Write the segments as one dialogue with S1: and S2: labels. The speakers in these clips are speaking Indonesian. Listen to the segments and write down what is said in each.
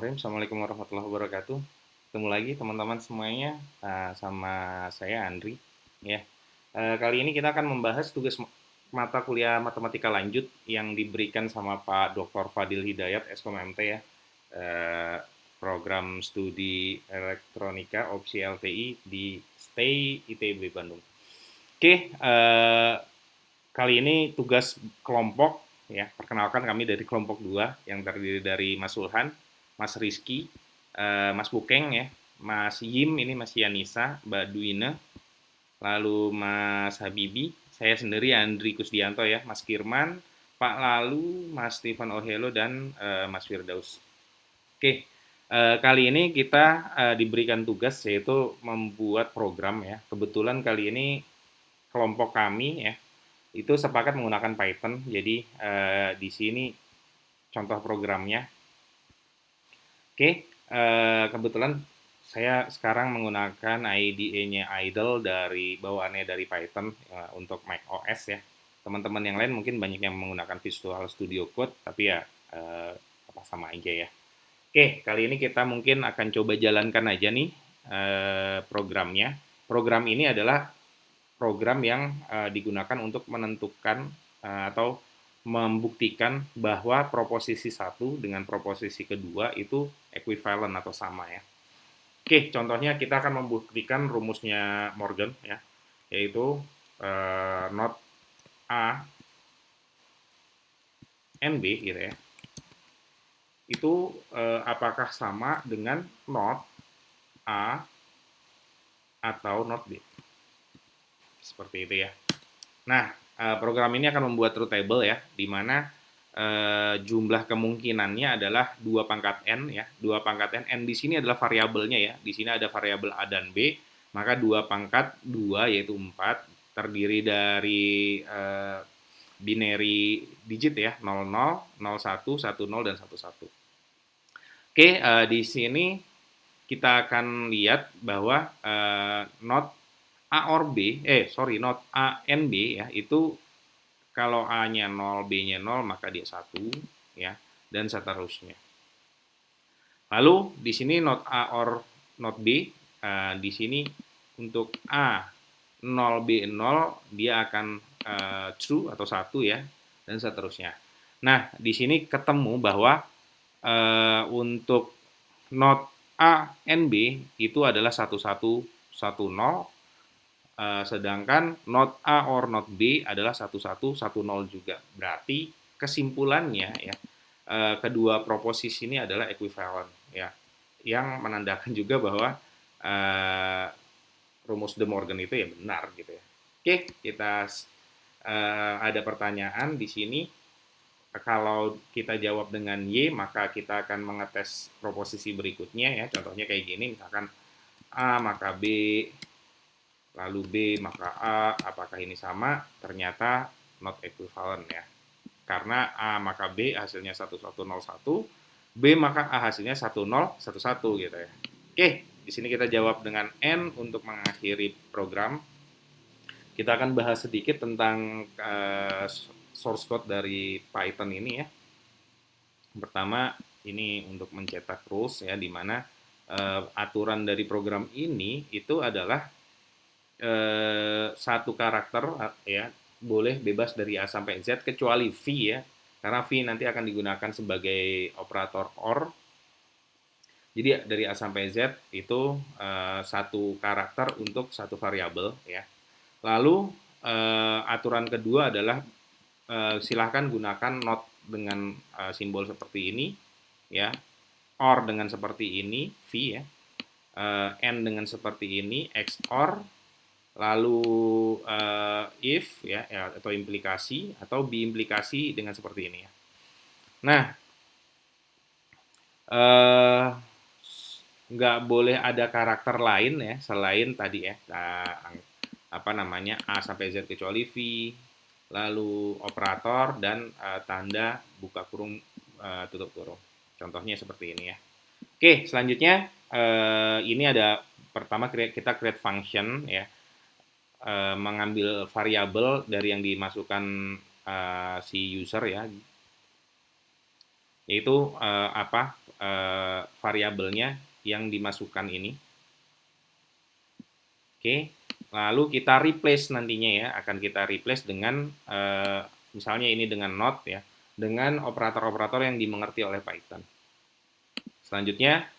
S1: Assalamualaikum warahmatullahi wabarakatuh. Ketemu lagi teman-teman semuanya, sama saya Andri. Ya, kali ini kita akan membahas tugas mata kuliah matematika lanjut yang diberikan sama Pak Dr. Fadil Hidayat, Skom MT ya. Eh, Program studi elektronika opsi LTI di STAY ITB Bandung. Oke, kali ini tugas kelompok ya. Perkenalkan kami dari kelompok 2 yang terdiri dari Mas Sulhan, Mas Rizky, Mas Bukeng ya, Mas Yim ini Mas Yanisa, Mbak Duina, lalu Mas Habibi, saya sendiri Andri Kusdianto ya, Mas Kirman, Pak Lalu, Mas Stephen Ohelo dan Mas Firdaus. Oke, kali ini kita diberikan tugas yaitu membuat program ya. Kebetulan kali ini kelompok kami ya itu sepakat menggunakan Python. Jadi di sini contoh programnya. Oke, kebetulan saya sekarang menggunakan IDE-nya Idle dari bawaannya dari Python untuk macOS ya. Teman-teman yang lain mungkin banyak yang menggunakan Visual Studio Code, tapi ya apa sama aja ya. Oke, kali ini kita mungkin akan coba jalankan aja nih programnya. Program ini adalah program yang digunakan untuk menentukan atau membuktikan bahwa proposisi satu dengan proposisi kedua itu equivalent atau sama ya. Oke, contohnya kita akan membuktikan rumusnya Morgan ya, yaitu not A and B gitu ya. Itu apakah sama dengan not A atau not B. Seperti itu ya. Nah, program ini akan membuat truth table ya, di mana jumlah kemungkinannya adalah 2 pangkat n ya, 2 pangkat n di sini adalah variabelnya ya, di sini ada variabel A dan B, maka 2 pangkat 2 yaitu 4 terdiri dari binary digit ya, 00, 01, 10, dan 11. Oke, di sini kita akan lihat bahwa not A or B, not A and B ya, itu kalau A-nya 0, B-nya 0, maka dia 1 ya, dan seterusnya. Lalu di sini not A or not B, di sini untuk A 0, B 0, dia akan true atau 1 ya, dan seterusnya. Nah, di sini ketemu bahwa untuk not A and B itu adalah 11, 10, sedangkan not A or not B adalah 11, 10 juga. Berarti kesimpulannya ya, kedua proposisi ini adalah equivalent ya, yang menandakan juga bahwa rumus De Morgan itu ya benar gitu ya. Oke, kita ada pertanyaan di sini. Kalau kita jawab dengan Y, maka kita akan mengetes proposisi berikutnya ya. Contohnya kayak gini, misalkan A maka B, lalu B maka A, apakah ini sama? Ternyata not equivalent ya. Karena A maka B hasilnya 1101, B maka A hasilnya 1011 gitu ya. Oke, di sini kita jawab dengan N untuk mengakhiri program. Kita akan bahas sedikit tentang source code dari Python ini ya. Pertama, ini untuk mencetak rules ya, di mana aturan dari program ini itu adalah satu karakter ya, boleh bebas dari A sampai Z kecuali V ya, karena V nanti akan digunakan sebagai operator OR. Jadi dari A sampai Z itu satu karakter untuk satu variabel ya. Lalu aturan kedua adalah silahkan gunakan not dengan simbol seperti ini ya, OR dengan seperti ini V ya, N dengan seperti ini XOR, lalu if ya atau implikasi, atau biimplikasi dengan seperti ini ya. Nah, nggak boleh ada karakter lain ya selain tadi ya, apa namanya, A sampai Z kecuali V, lalu operator dan tanda buka kurung tutup kurung. Contohnya seperti ini ya. Oke, selanjutnya ini ada pertama kita create function ya, mengambil variabel dari yang dimasukkan si user ya. yaitu variabelnya yang dimasukkan ini. Oke, lalu kita replace nantinya ya, akan kita replace dengan misalnya ini dengan not ya, dengan operator-operator yang dimengerti oleh Python. Selanjutnya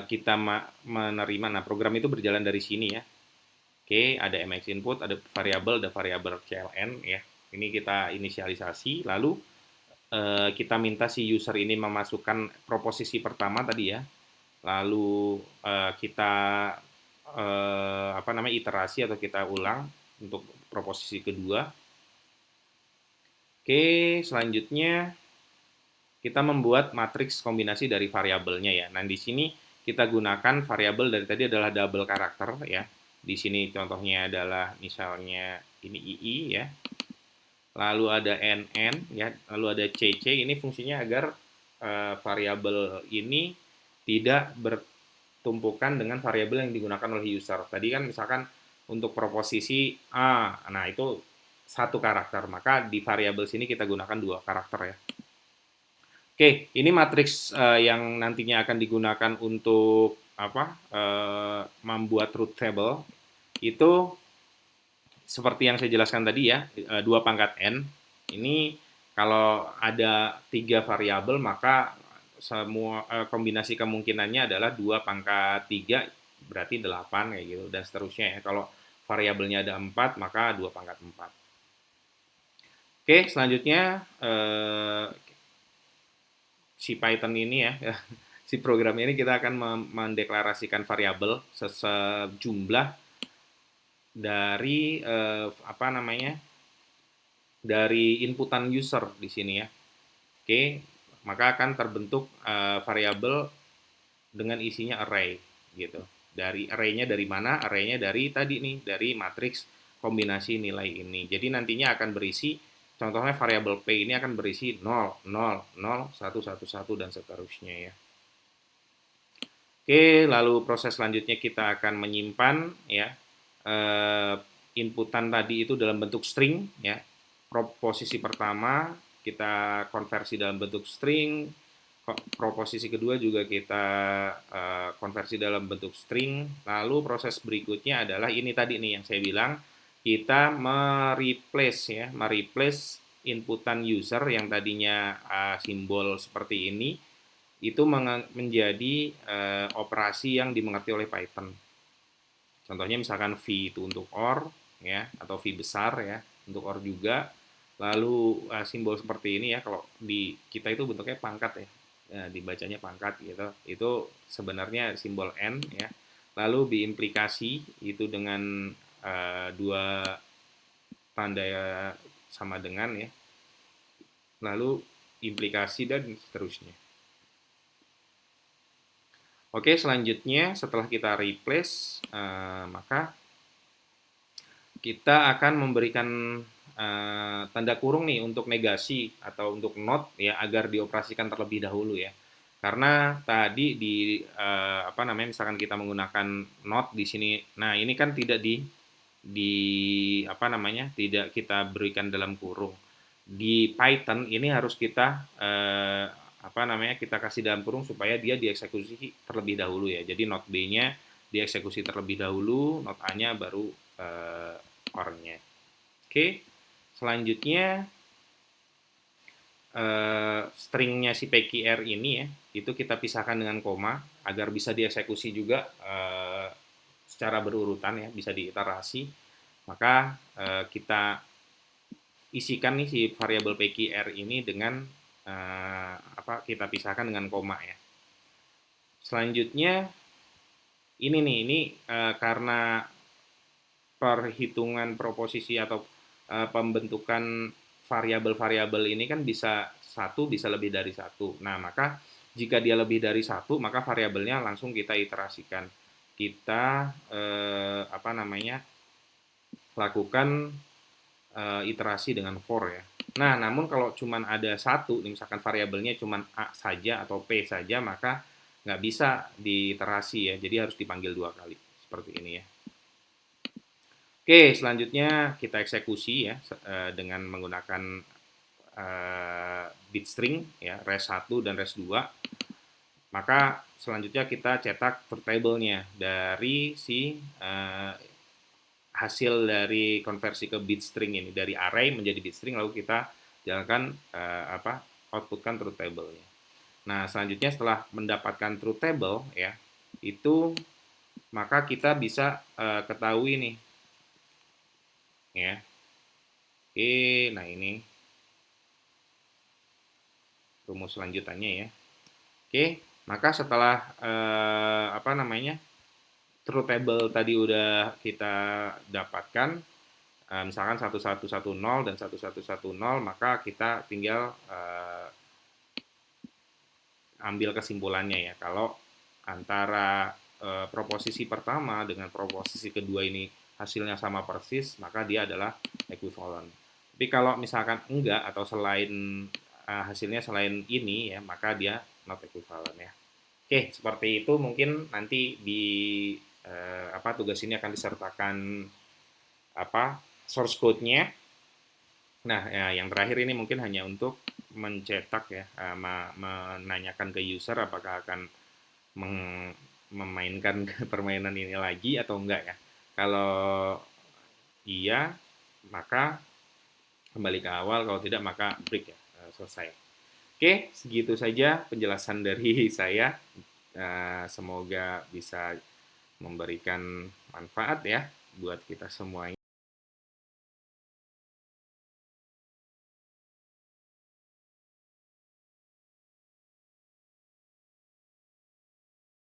S1: kita menerima, nah program itu berjalan dari sini ya. Oke, ada mx input, ada variabel cln ya. Ini kita inisialisasi, lalu kita minta si user ini memasukkan proposisi pertama tadi ya. Lalu kita iterasi atau kita ulang untuk proposisi kedua. Oke, selanjutnya kita membuat matriks kombinasi dari variabelnya ya. Nah, di sini kita gunakan variabel dari tadi adalah double karakter ya. Di sini contohnya adalah misalnya ini ii ya. Lalu ada nn ya, lalu ada cc. Ini fungsinya agar variabel ini tidak bertumpukan dengan variabel yang digunakan oleh user. Tadi kan misalkan untuk proposisi a, nah itu satu karakter, maka di variabel sini kita gunakan dua karakter ya. Oke, ini matriks yang nantinya akan digunakan untuk membuat truth table. Itu seperti yang saya jelaskan tadi ya, 2 pangkat n. Ini kalau ada 3 variabel, maka semua kombinasi kemungkinannya adalah 2 pangkat 3, berarti 8 kayak gitu, dan seterusnya ya. Kalau variabelnya ada 4, maka 2 pangkat 4. Oke, selanjutnya si Python ini ya, si program ini kita akan mendeklarasikan variabel sejumlah dari dari inputan user di sini ya. Oke, maka akan terbentuk variabel dengan isinya array gitu. Dari array-nya dari mana? Array-nya dari tadi nih, dari matriks kombinasi nilai ini. Jadi nantinya akan berisi, contohnya variabel P ini akan berisi 0, 0, 0, 1, 1, 1, dan seterusnya ya. Oke, lalu proses selanjutnya kita akan menyimpan ya inputan tadi itu dalam bentuk string ya. Proposisi pertama kita konversi dalam bentuk string, proposisi kedua juga kita konversi dalam bentuk string. Lalu proses berikutnya adalah ini tadi nih yang saya bilang, kita mereplace inputan user yang tadinya simbol seperti ini, itu menjadi operasi yang dimengerti oleh Python. Contohnya misalkan V itu untuk OR ya, atau V besar ya, untuk OR juga. Lalu simbol seperti ini ya, kalau di kita itu bentuknya pangkat ya, dibacanya pangkat gitu. Itu sebenarnya simbol N ya. Lalu diimplikasi itu dengan dua tanda sama dengan ya. Lalu implikasi dan seterusnya. Oke, selanjutnya setelah kita replace, maka kita akan memberikan tanda kurung nih untuk negasi atau untuk not ya, agar dioperasikan terlebih dahulu ya. Karena tadi misalkan kita menggunakan not di sini. Nah, ini kan tidak tidak kita berikan dalam kurung. Di Python ini harus kita kita kasih dalam kurung supaya dia dieksekusi terlebih dahulu ya. Jadi not B-nya dieksekusi terlebih dahulu, not A-nya baru OR-nya. Oke. Selanjutnya stringnya si PQR ini ya, itu kita pisahkan dengan koma agar bisa dieksekusi juga secara berurutan ya, bisa diiterasi. Maka kita isikan nih si variabel PQR ini dengan kita pisahkan dengan koma ya. Selanjutnya ini karena perhitungan proposisi atau pembentukan variabel-variabel ini kan bisa satu, bisa lebih dari satu. Nah, maka jika dia lebih dari satu, maka variabelnya langsung kita iterasikan. Kita lakukan iterasi dengan for ya. Nah, namun kalau cuma ada satu, misalkan variabelnya cuma A saja atau P saja, maka nggak bisa diiterasi ya. Jadi harus dipanggil 2 kali. Seperti ini ya. Oke, selanjutnya kita eksekusi ya dengan menggunakan bit string ya, res1 dan res2, maka selanjutnya kita cetak truth table-nya dari si hasil dari konversi ke bit string ini, dari array menjadi bit string, lalu kita jalankan outputkan truth table-nya. Nah, selanjutnya setelah mendapatkan truth table ya, itu maka kita bisa ketahui nih ya. Oke, nah ini rumus lanjutannya ya. Oke, maka setelah truth table tadi udah kita dapatkan, misalkan 1110 dan 1110, maka kita tinggal ambil kesimpulannya ya. Kalau antara proposisi pertama dengan proposisi kedua ini hasilnya sama persis, maka dia adalah equivalent. Tapi kalau misalkan enggak atau selain hasilnya selain ini ya, maka dia not equivalent ya. Oke, seperti itu. Mungkin nanti di tugas ini akan disertakan source code-nya. Nah, ya, yang terakhir ini mungkin hanya untuk mencetak ya, menanyakan ke user apakah akan memainkan permainan ini lagi atau enggak ya. Kalau iya, maka kembali ke awal, kalau tidak maka break ya, selesai. Oke, segitu saja penjelasan dari saya. Semoga bisa memberikan manfaat ya buat kita semuanya.